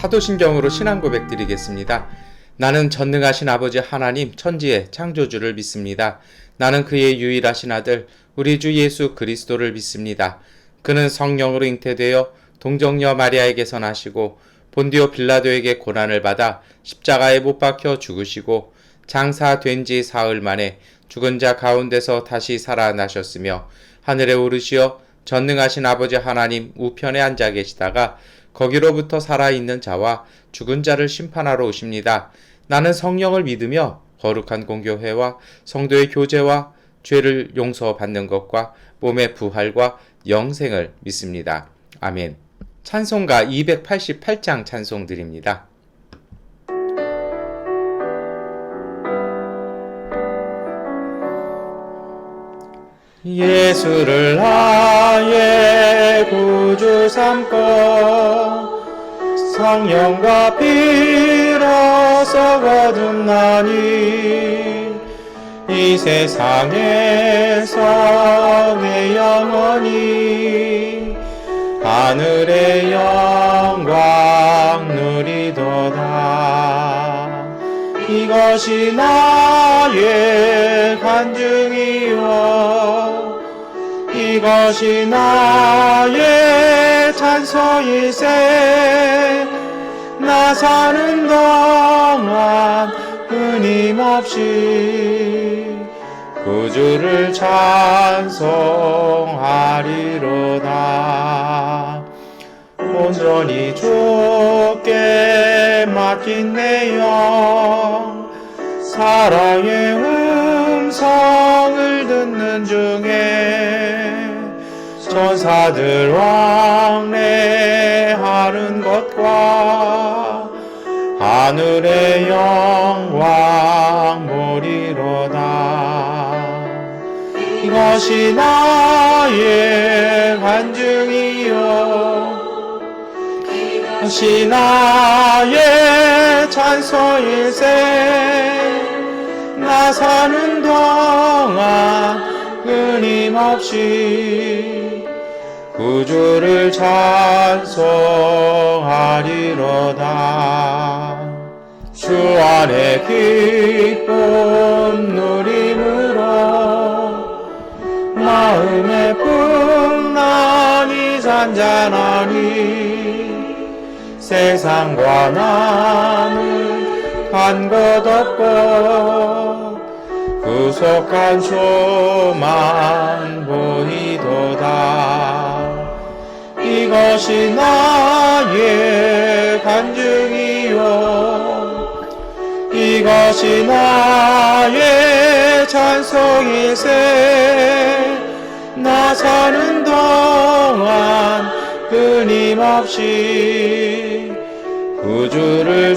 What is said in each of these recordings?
사도신경으로 신앙 고백 드리겠습니다. 나는 전능하신 아버지 하나님 천지의 창조주를 믿습니다. 나는 그의 유일하신 아들 우리 주 예수 그리스도를 믿습니다. 그는 성령으로 잉태되어 동정녀 마리아에게서 나시고 본디오 빌라도에게 고난을 받아 십자가에 못 박혀 죽으시고 장사된 지 사흘 만에 죽은 자 가운데서 다시 살아나셨으며 하늘에 오르시어 전능하신 아버지 하나님 우편에 앉아 계시다가 거기로부터 살아있는 자와 죽은 자를 심판하러 오십니다. 나는 성령을 믿으며 거룩한 공교회와 성도의 교제와 죄를 용서받는 것과 몸의 부활과 영생을 믿습니다. 아멘. 찬송가 288장 찬송 드립니다. 예수를 나의 구주 삼고 성령과 피로써 거듭나니 이 세상에서 내 영혼이 하늘의 영광 누리도다. 이것이 나의 간증이요 이것이 나의 찬송일세. 나 사는 동안 끊임없이 구주를 찬송하리로다. 온전히 주께 맡긴 내 영 사랑의 음성을 듣는 중에 천사들 왕래하는 것과 하늘의 영광 보리로다. 이것이 나의 간증이요 이것이 나의 찬송일세. 나 사는 동안 끊임없이 구주를 찬송하리로다. 주 안에 기쁨 누림으로 마음의 풍랑이 잔잔하니 세상과 나는 간 것 없고 구속한 주만 보이도다. 이것이 나의 간증이요 이것이 나의 찬송일세. 나 사는 동안 끊임없이 구주를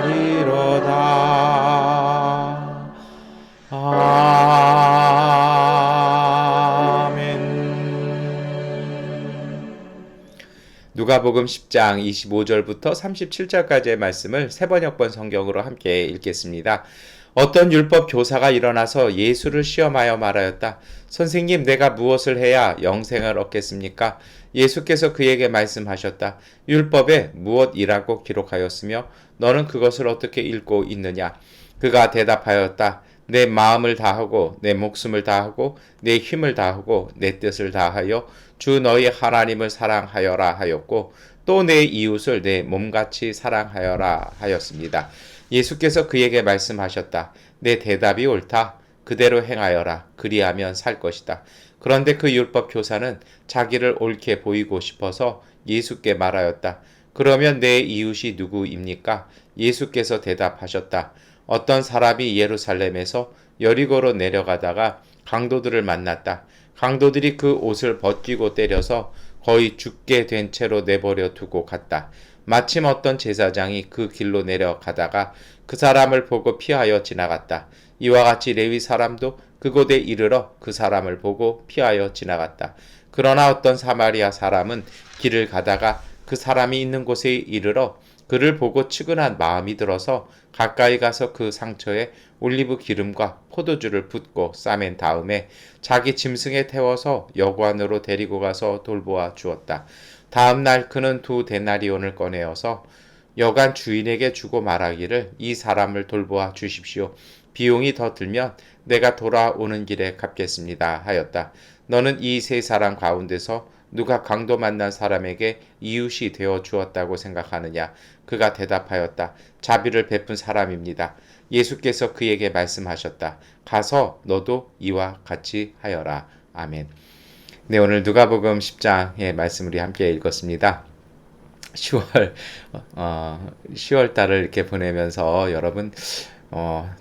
찬송하리로다. 아멘. 누가복음 10장 25절부터 37절까지의 말씀을 세번역번 성경으로 함께 읽겠습니다. 어떤 율법 교사가 일어나서 예수를 시험하여 말하였다. 선생님, 내가 무엇을 해야 영생을 얻겠습니까? 예수께서 그에게 말씀하셨다. 율법에 무엇이라고 기록하였으며 너는 그것을 어떻게 읽고 있느냐? 그가 대답하였다. 내 마음을 다하고 내 목숨을 다하고 내 힘을 다하고 내 뜻을 다하여 주 너희 하나님을 사랑하여라 하였고 또 내 이웃을 내 몸같이 사랑하여라 하였습니다. 예수께서 그에게 말씀하셨다. 내 대답이 옳다. 그대로 행하여라. 그리하면 살 것이다. 그런데 그 율법 교사는 자기를 옳게 보이고 싶어서 예수께 말하였다. 그러면 내 이웃이 누구입니까? 예수께서 대답하셨다. 어떤 사람이 예루살렘에서 여리고로 내려가다가 강도들을 만났다. 강도들이 그 옷을 벗기고 때려서 거의 죽게 된 채로 내버려 두고 갔다. 마침 어떤 제사장이 그 길로 내려가다가 그 사람을 보고 피하여 지나갔다. 이와 같이 레위 사람도 그곳에 이르러 그 사람을 보고 피하여 지나갔다. 그러나 어떤 사마리아 사람은 길을 가다가 그 사람이 있는 곳에 이르러 그를 보고 측은한 마음이 들어서 가까이 가서 그 상처에 올리브 기름과 포도주를 붓고 싸맨 다음에 자기 짐승에 태워서 여관으로 데리고 가서 돌보아 주었다. 다음 날 그는 2데나리온을 꺼내어서 여간 주인에게 주고 말하기를 이 사람을 돌보아 주십시오. 비용이 더 들면 내가 돌아오는 길에 갚겠습니다 하였다. 너는 이 세 사람 가운데서 누가 강도 만난 사람에게 이웃이 되어 주었다고 생각하느냐? 그가 대답하였다. 자비를 베푼 사람입니다. 예수께서 그에게 말씀하셨다. 가서 너도 이와 같이 하여라. 아멘. 네, 오늘 누가복음 10장의 말씀 우리 함께 읽었습니다. 10월 10월 달을 이렇게 보내면서 여러분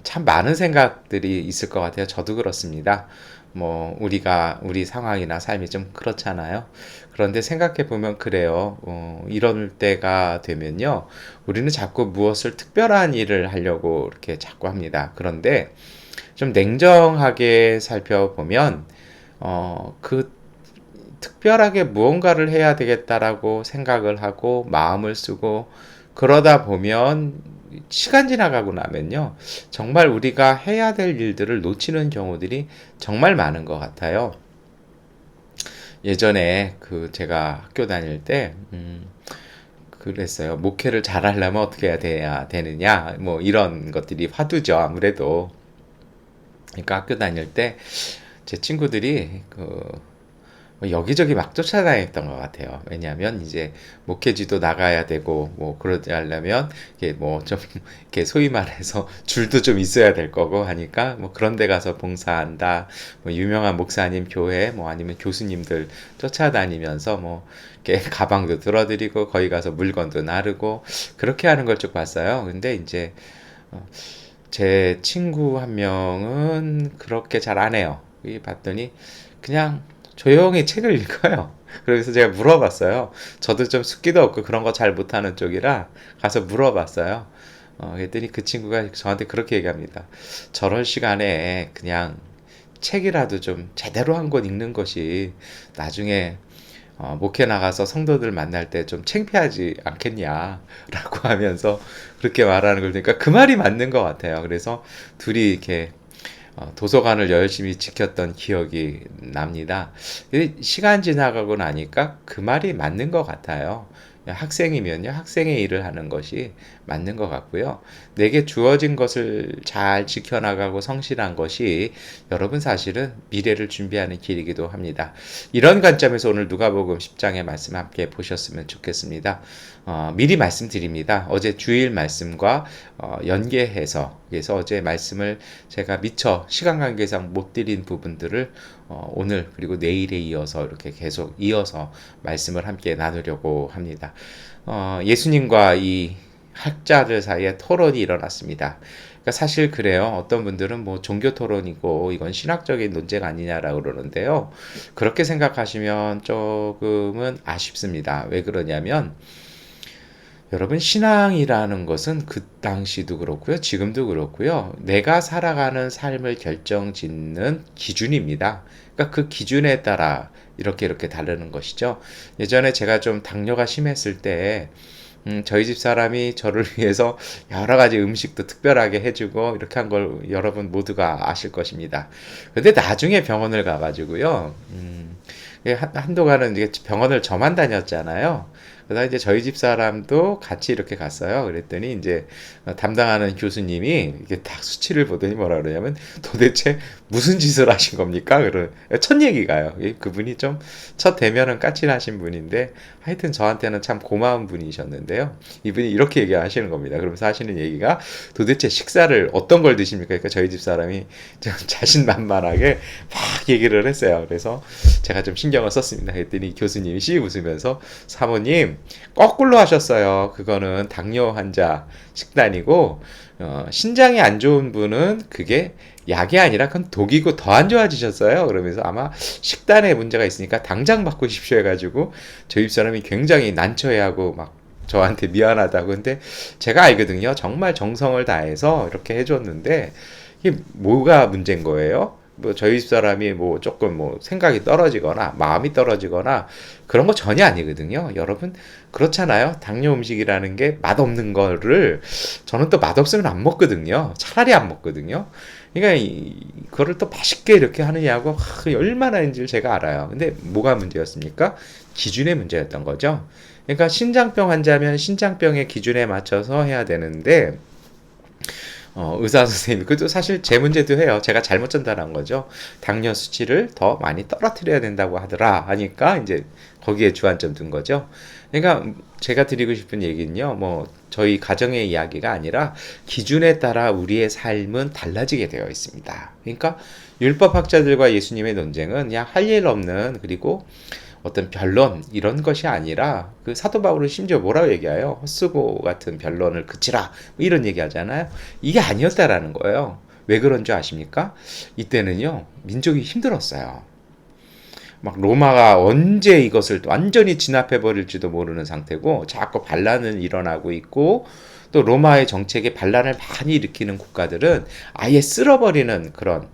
참 많은 생각들이 있을 것 같아요. 저도 그렇습니다. 뭐 우리 상황이나 삶이 좀 그렇잖아요. 그런데 생각해 보면 그래요. 이럴 때가 되면요, 우리는 자꾸 무엇을 특별한 일을 하려고 이렇게 자꾸 합니다. 그런데 좀 냉정하게 살펴보면 그 특별하게 무언가를 해야 되겠다라고 생각을 하고 마음을 쓰고 그러다 보면 시간 지나가고 나면요, 정말 우리가 해야 될 일들을 놓치는 경우들이 정말 많은 것 같아요. 예전에 제가 학교 다닐 때 그랬어요. 목회를 잘하려면 어떻게 해야 되느냐, 뭐 이런 것들이 화두죠, 아무래도. 그러니까 학교 다닐 때 제 친구들이 여기저기 막 쫓아다녔던 것 같아요. 왜냐하면 이제 목회지도 나가야 되고 뭐 그러지 않으려면 이게 뭐 좀 이렇게 소위 말해서 줄도 좀 있어야 될 거고 하니까 뭐 그런 데 가서 봉사한다. 뭐 유명한 목사님 교회 뭐 아니면 교수님들 쫓아다니면서 뭐 이렇게 가방도 들어드리고 거기 가서 물건도 나르고 그렇게 하는 걸 쭉 봤어요. 근데 이제 제 친구 한 명은 그렇게 잘 안 해요. 봤더니 그냥 조용히 책을 읽어요. 그래서 제가 물어봤어요. 저도 좀 숫기도 없고 그런 거 잘 못하는 쪽이라 가서 물어봤어요. 그랬더니 그 친구가 저한테 그렇게 얘기합니다. 저런 시간에 그냥 책이라도 좀 제대로 한 권 읽는 것이 나중에 목회 나가서 성도들 만날 때 좀 창피하지 않겠냐라고 하면서 그렇게 말하는 걸 보니까 그 말이 맞는 것 같아요. 그래서 둘이 이렇게 도서관을 열심히 지켰던 기억이 납니다. 시간 지나가고 나니까 그 말이 맞는 것 같아요. 학생이면요, 학생의 일을 하는 것이 맞는 것 같고요. 내게 주어진 것을 잘 지켜나가고 성실한 것이 여러분 사실은 미래를 준비하는 길이기도 합니다. 이런 관점에서 오늘 누가복음 10장의 말씀 함께 보셨으면 좋겠습니다. 미리 말씀드립니다. 어제 주일 말씀과 연계해서, 그래서 어제 말씀을 제가 미처 시간 관계상 못 드린 부분들을 오늘 그리고 내일에 이어서 이렇게 계속 이어서 말씀을 함께 나누려고 합니다. 예수님과 이 학자들 사이에 토론이 일어났습니다. 그러니까 사실 그래요. 어떤 분들은 뭐 종교 토론이고 이건 신학적인 논쟁 아니냐라고 그러는데요. 그렇게 생각하시면 조금은 아쉽습니다. 왜 그러냐면 여러분, 신앙이라는 것은 그 당시도 그렇고요, 지금도 그렇고요, 내가 살아가는 삶을 결정짓는 기준입니다. 그러니까 그 기준에 따라 이렇게 다르는 것이죠. 예전에 제가 좀 당뇨가 심했을 때 저희 집 사람이 저를 위해서 여러 가지 음식도 특별하게 해주고 이렇게 한 걸 여러분 모두가 아실 것입니다. 근데 나중에 병원을 가가지고요, 한동안은 이제 병원을 저만 다녔잖아요. 그러다 이제 저희 집 사람도 같이 이렇게 갔어요. 그랬더니 이제 담당하는 교수님이 이게 딱 수치를 보더니 뭐라 그러냐면 도대체 무슨 짓을 하신 겁니까? 첫 얘기가요. 그분이 좀 첫 대면은 까칠하신 분인데 하여튼 저한테는 참 고마운 분이셨는데요. 이분이 이렇게 얘기하시는 겁니다. 그러면서 하시는 얘기가 도대체 식사를 어떤 걸 드십니까? 그러니까 저희 집 사람이 좀 자신만만하게 막 얘기를 했어요. 그래서 제가 좀 신경을 썼습니다. 그랬더니 교수님이 씩 웃으면서 사모님 거꾸로 하셨어요. 그거는 당뇨 환자 식단이고 신장이 안 좋은 분은 그게 약이 아니라 그건 독이고 더 안 좋아지셨어요. 그러면서 아마 식단에 문제가 있으니까 당장 바꾸십시오 해가지고 저희 집사람이 굉장히 난처해하고 막 저한테 미안하다고. 근데 제가 알거든요. 정말 정성을 다해서 이렇게 해줬는데 이게 뭐가 문제인 거예요? 뭐 저희 집 사람이 뭐 조금 뭐 생각이 떨어지거나 마음이 떨어지거나 그런 거 전혀 아니거든요. 여러분 그렇잖아요. 당뇨 음식이라는 게 맛없는 거를 저는 또 맛없으면 안 먹거든요. 차라리 안 먹거든요. 그러니까 그거를 또 맛있게 이렇게 하느냐고 얼마나인지 제가 알아요. 근데 뭐가 문제였습니까? 기준의 문제였던 거죠. 그러니까 신장병 환자면 신장병의 기준에 맞춰서 해야 되는데 의사 선생님, 그것도 사실 제 문제도 해요. 제가 잘못 전달한 거죠. 당뇨 수치를 더 많이 떨어뜨려야 된다고 하더라 하니까 이제 거기에 주안점 둔 거죠. 그러니까 제가 드리고 싶은 얘기는요, 뭐 저희 가정의 이야기가 아니라 기준에 따라 우리의 삶은 달라지게 되어 있습니다. 그러니까 율법학자들과 예수님의 논쟁은 그냥 할 일 없는, 그리고 어떤 변론 이런 것이 아니라, 그 사도 바울은 심지어 뭐라고 얘기해요? 헛수고 같은 변론을 그치라, 뭐 이런 얘기 하잖아요. 이게 아니었다라는 거예요. 왜 그런 줄 아십니까? 이때는요 민족이 힘들었어요. 막 로마가 언제 이것을 완전히 진압해 버릴지도 모르는 상태고, 자꾸 반란은 일어나고 있고, 또 로마의 정책에 반란을 많이 일으키는 국가들은 아예 쓸어버리는 그런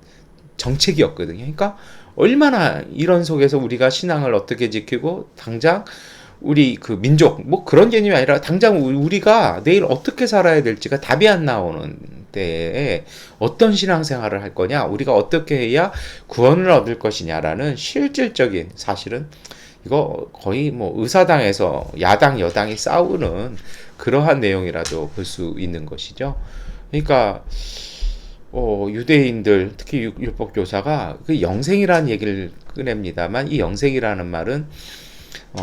정책이었거든요. 그러니까 얼마나 이런 속에서 우리가 신앙을 어떻게 지키고, 당장 우리 그 민족 뭐 그런 개념이 아니라 당장 우리가 내일 어떻게 살아야 될지가 답이 안 나오는 때에 어떤 신앙생활을 할 거냐, 우리가 어떻게 해야 구원을 얻을 것이냐라는 실질적인, 사실은 이거 거의 뭐 의사당에서 야당 여당이 싸우는 그러한 내용이라도 볼 수 있는 것이죠. 그러니까 유대인들, 특히 율법 교사가 그 영생이라는 얘기를 꺼냅니다만, 이 영생이라는 말은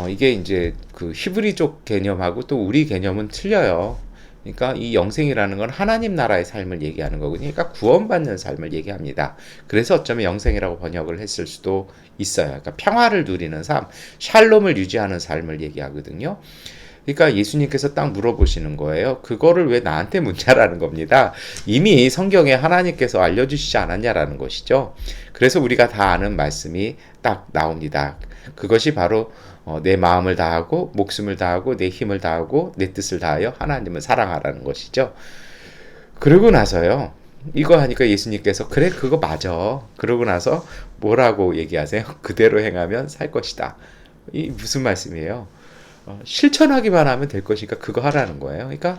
이게 이제 그 히브리족 개념하고 또 우리 개념은 틀려요. 그러니까 이 영생이라는 건 하나님 나라의 삶을 얘기하는 거거든요. 그러니까 구원받는 삶을 얘기합니다. 그래서 어쩌면 영생이라고 번역을 했을 수도 있어요. 그러니까 평화를 누리는 삶, 샬롬을 유지하는 삶을 얘기하거든요. 그러니까 예수님께서 딱 물어보시는 거예요. 그거를 왜 나한테 묻냐라는 겁니다. 이미 성경에 하나님께서 알려주시지 않았냐라는 것이죠. 그래서 우리가 다 아는 말씀이 딱 나옵니다. 그것이 바로 내 마음을 다하고 목숨을 다하고 내 힘을 다하고 내 뜻을 다하여 하나님을 사랑하라는 것이죠. 그러고 나서요, 이거 하니까 예수님께서 그래 그거 맞아. 그러고 나서 뭐라고 얘기하세요? 그대로 행하면 살 것이다. 이 무슨 말씀이에요? 실천하기만 하면 될 것이니까 그거 하라는 거예요. 그러니까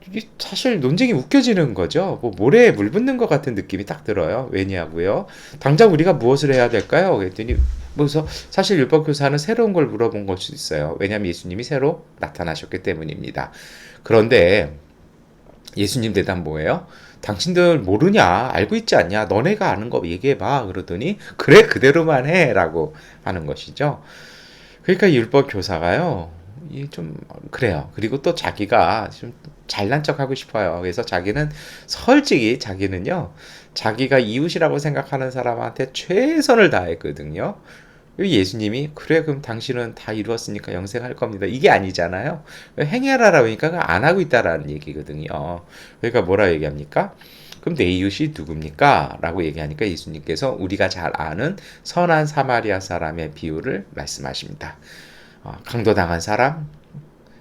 이게 사실 논쟁이 웃겨지는 거죠. 뭐 모래에 물 붓는 것 같은 느낌이 딱 들어요. 왜냐고요? 당장 우리가 무엇을 해야 될까요? 그랬더니 그래서 사실 율법교사는 새로운 걸 물어본 걸 수도 있어요. 왜냐하면 예수님이 새로 나타나셨기 때문입니다. 그런데 예수님 대답 뭐예요? 당신들 모르냐? 알고 있지 않냐? 너네가 아는 거 얘기해봐. 그러더니 그래 그대로만 해 라고 하는 것이죠. 그러니까 율법 교사가요, 이 좀 그래요. 그리고 또 자기가 좀 잘난 척하고 싶어요. 그래서 자기는 솔직히 자기는요, 자기가 이웃이라고 생각하는 사람한테 최선을 다했거든요. 예수님이 그래 그럼 당신은 다 이루었으니까 영생할 겁니다, 이게 아니잖아요. 행해라라 그러니까 안 하고 있다라는 얘기거든요. 그러니까 뭐라 얘기합니까? 그럼 내 이웃이 누굽니까? 라고 얘기하니까 예수님께서 우리가 잘 아는 선한 사마리아 사람의 비유를 말씀하십니다. 강도당한 사람,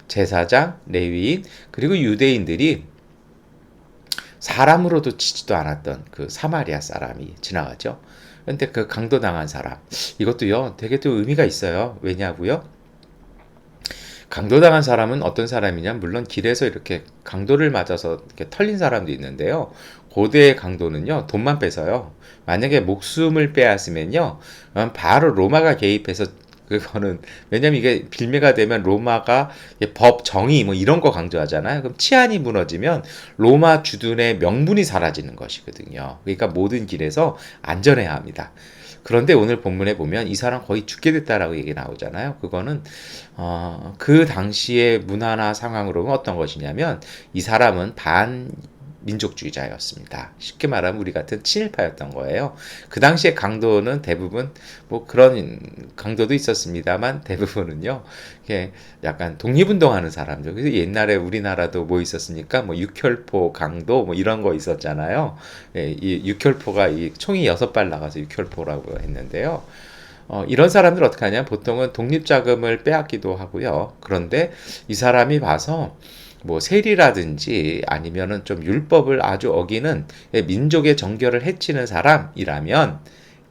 제사장, 레위인, 그리고 유대인들이 사람으로도 치지도 않았던 그 사마리아 사람이 지나가죠. 근데 그 강도당한 사람, 이것도요 되게 또 의미가 있어요. 왜냐고요? 강도당한 사람은 어떤 사람이냐? 물론 길에서 이렇게 강도를 맞아서 이렇게 털린 사람도 있는데요. 고대의 강도는요, 돈만 뺏어요. 만약에 목숨을 빼앗으면요, 바로 로마가 개입해서, 그거는 왜냐면 이게 빌미가 되면 로마가 법, 정의 뭐 이런 거 강조하잖아요. 그럼 치안이 무너지면 로마 주둔의 명분이 사라지는 것이거든요. 그러니까 모든 길에서 안전해야 합니다. 그런데 오늘 본문에 보면 이 사람 거의 죽게 됐다라고 얘기 나오잖아요. 그거는 그 당시의 문화나 상황으로는 어떤 것이냐면, 이 사람은 민족주의자였습니다. 쉽게 말하면 우리 같은 친일파였던 거예요. 그 당시에 강도는 대부분 뭐 그런 강도도 있었습니다만 대부분은요, 이게 약간 독립운동하는 사람들. 그래서 옛날에 우리나라도 뭐 있었습니까? 뭐 육혈포 강도 뭐 이런 거 있었잖아요. 예, 이 육혈포가 이 총이 6발 나가서 육혈포라고 했는데요. 이런 사람들 어떻게 하냐? 보통은 독립자금을 빼앗기도 하고요. 그런데 이 사람이 봐서 뭐 세리라든지 아니면은 좀 율법을 아주 어기는 민족의 정결을 해치는 사람이라면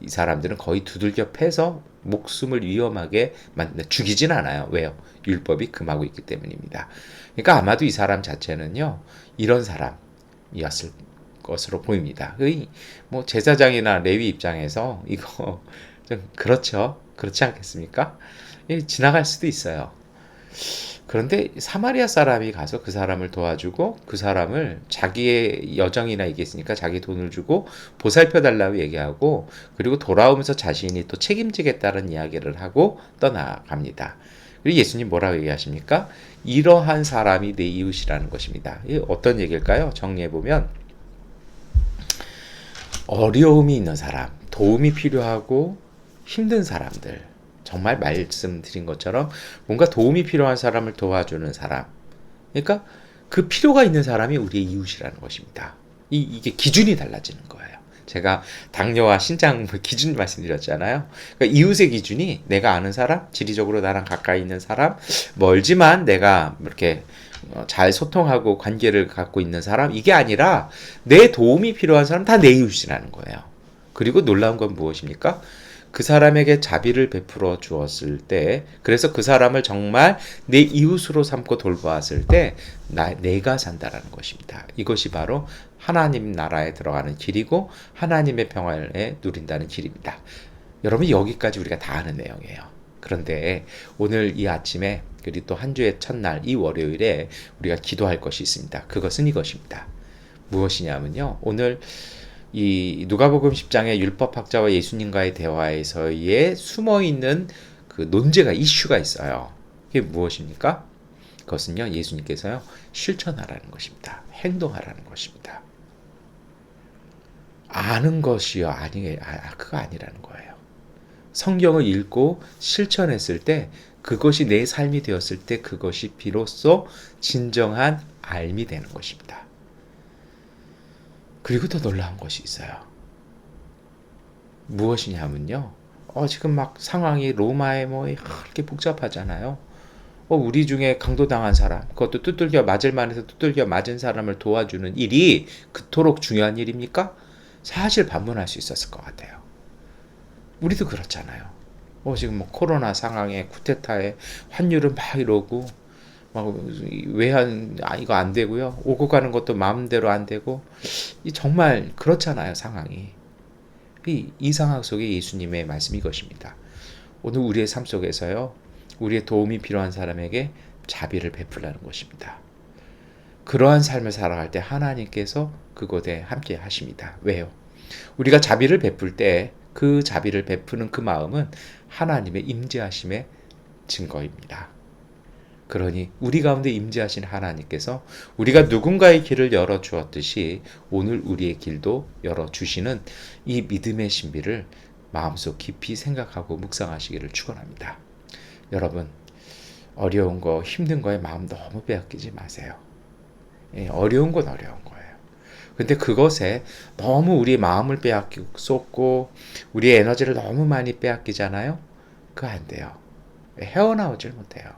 이 사람들은 거의 두들겨 패서 목숨을 위험하게 죽이진 않아요. 왜요? 율법이 금하고 있기 때문입니다. 그러니까 아마도 이 사람 자체는요, 이런 사람이었을 것으로 보입니다. 뭐 제사장이나 레위 입장에서 이거 좀 그렇죠. 그렇지 않겠습니까? 지나갈 수도 있어요. 그런데 사마리아 사람이 가서 그 사람을 도와주고 그 사람을 자기의 여정이나 이겠으니까 자기 돈을 주고 보살펴 달라고 얘기하고 그리고 돌아오면서 자신이 또 책임지겠다는 이야기를 하고 떠나갑니다. 그리고 예수님 뭐라고 얘기하십니까? 이러한 사람이 내 이웃이라는 것입니다. 이게 어떤 얘기일까요? 정리해보면 어려움이 있는 사람, 도움이 필요하고 힘든 사람들, 정말 말씀드린 것처럼 뭔가 도움이 필요한 사람을 도와주는 사람. 그러니까 그 필요가 있는 사람이 우리의 이웃이라는 것입니다. 이게 기준이 달라지는 거예요. 제가 당뇨와 신장 기준 말씀드렸잖아요. 그러니까 이웃의 기준이 내가 아는 사람, 지리적으로 나랑 가까이 있는 사람, 멀지만 내가 이렇게 잘 소통하고 관계를 갖고 있는 사람, 이게 아니라 내 도움이 필요한 사람 다 내 이웃이라는 거예요. 그리고 놀라운 건 무엇입니까? 그 사람에게 자비를 베풀어 주었을 때, 그래서 그 사람을 정말 내 이웃으로 삼고 돌보았을 때, 내가 산다라는 것입니다. 이것이 바로 하나님 나라에 들어가는 길이고, 하나님의 평화를 누린다는 길입니다. 여러분, 여기까지 우리가 다 아는 내용이에요. 그런데 오늘 이 아침에, 그리고 또 한 주의 첫날, 이 월요일에 우리가 기도할 것이 있습니다. 그것은 이것입니다. 무엇이냐면요. 오늘 이 누가복음 10장의 율법학자와 예수님과의 대화에서의 숨어있는 그 논제가 이슈가 있어요. 그게 무엇입니까? 그것은요, 예수님께서요, 실천하라는 것입니다. 행동하라는 것입니다. 아는 것이요, 그거 아니라는 거예요. 성경을 읽고 실천했을 때, 그것이 내 삶이 되었을 때, 그것이 비로소 진정한 알미 되는 것입니다. 그리고 더 놀라운 것이 있어요. 무엇이냐면요. 지금 막 상황이 로마에 뭐 이렇게 복잡하잖아요. 우리 중에 강도당한 사람, 그것도 두들겨 맞을 만해서 두들겨 맞은 사람을 도와주는 일이 그토록 중요한 일입니까? 사실 반문할 수 있었을 것 같아요. 우리도 그렇잖아요. 지금 뭐 코로나 상황에 쿠데타에 환율은 막 이러고 외환 이거 안 되고요. 오고 가는 것도 마음대로 안 되고 정말 그렇잖아요, 상황이. 이 상황 속에 예수님의 말씀이 이것입니다. 오늘 우리의 삶 속에서요, 우리의 도움이 필요한 사람에게 자비를 베풀라는 것입니다. 그러한 삶을 살아갈 때 하나님께서 그곳에 함께 하십니다. 왜요? 우리가 자비를 베풀 때 그 자비를 베푸는 그 마음은 하나님의 임재하심의 증거입니다. 그러니 우리 가운데 임재하신 하나님께서 우리가 누군가의 길을 열어 주었듯이 오늘 우리의 길도 열어 주시는 이 믿음의 신비를 마음속 깊이 생각하고 묵상하시기를 축원합니다. 여러분, 어려운 거, 힘든 거에 마음 너무 빼앗기지 마세요. 어려운 건 어려운 거예요. 근데 그것에 너무 우리 마음을 쏟고 우리의 에너지를 너무 많이 빼앗기잖아요. 그거 안 돼요. 헤어나오질 못해요.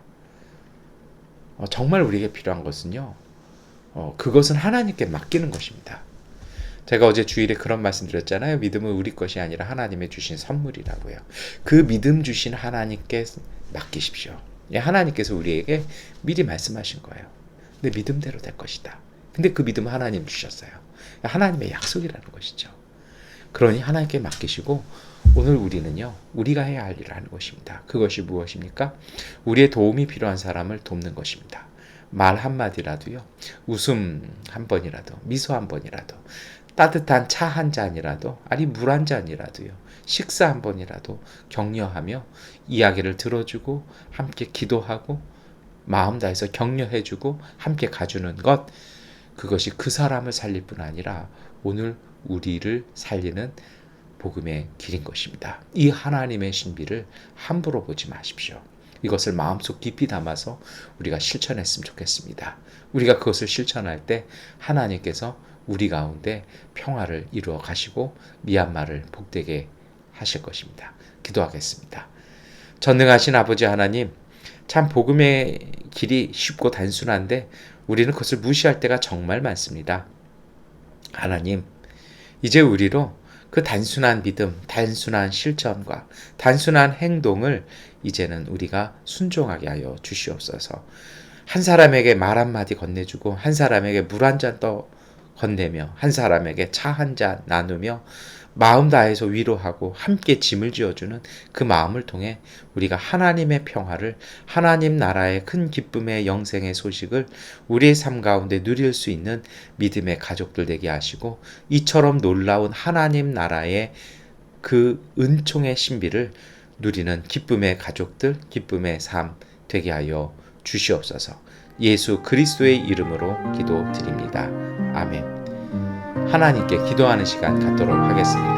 정말 우리에게 필요한 것은요, 그것은 하나님께 맡기는 것입니다. 제가 어제 주일에 그런 말씀 드렸잖아요. 믿음은 우리 것이 아니라 하나님의 주신 선물이라고요. 그 믿음 주신 하나님께 맡기십시오. 하나님께서 우리에게 미리 말씀하신 거예요. 내 믿음대로 될 것이다. 근데 그 믿음은 하나님 주셨어요. 하나님의 약속이라는 것이죠. 그러니 하나님께 맡기시고 오늘 우리는요, 우리가 해야 할 일을 하는 것입니다. 그것이 무엇입니까? 우리의 도움이 필요한 사람을 돕는 것입니다. 말 한마디라도요, 웃음 한 번이라도, 미소 한 번이라도, 따뜻한 차 한 잔이라도, 아니 물 한 잔이라도요, 식사 한 번이라도 격려하며 이야기를 들어주고 함께 기도하고 마음 다해서 격려해주고 함께 가주는 것, 그것이 그 사람을 살릴 뿐 아니라 오늘 우리를 살리는 복음의 길인 것입니다. 이 하나님의 신비를 함부로 보지 마십시오. 이것을 마음속 깊이 담아서 우리가 실천했으면 좋겠습니다. 우리가 그것을 실천할 때 하나님께서 우리 가운데 평화를 이루어 가시고 미얀마를 복되게 하실 것입니다. 기도하겠습니다. 전능하신 아버지 하나님, 참 복음의 길이 쉽고 단순한데 우리는 그것을 무시할 때가 정말 많습니다. 하나님, 이제 우리로 그 단순한 믿음, 단순한 실천과 단순한 행동을 이제는 우리가 순종하게 하여 주시옵소서. 한 사람에게 말 한마디 건네주고 한 사람에게 물 한 잔 더 건네며 한 사람에게 차 한 잔 나누며 마음 다해서 위로하고 함께 짐을 지어주는 그 마음을 통해 우리가 하나님의 평화를, 하나님 나라의 큰 기쁨의 영생의 소식을 우리의 삶 가운데 누릴 수 있는 믿음의 가족들 되게 하시고, 이처럼 놀라운 하나님 나라의 그 은총의 신비를 누리는 기쁨의 가족들, 기쁨의 삶 되게 하여 주시옵소서. 예수 그리스도의 이름으로 기도드립니다. 아멘. 하나님께 기도하는 시간 갖도록 하겠습니다.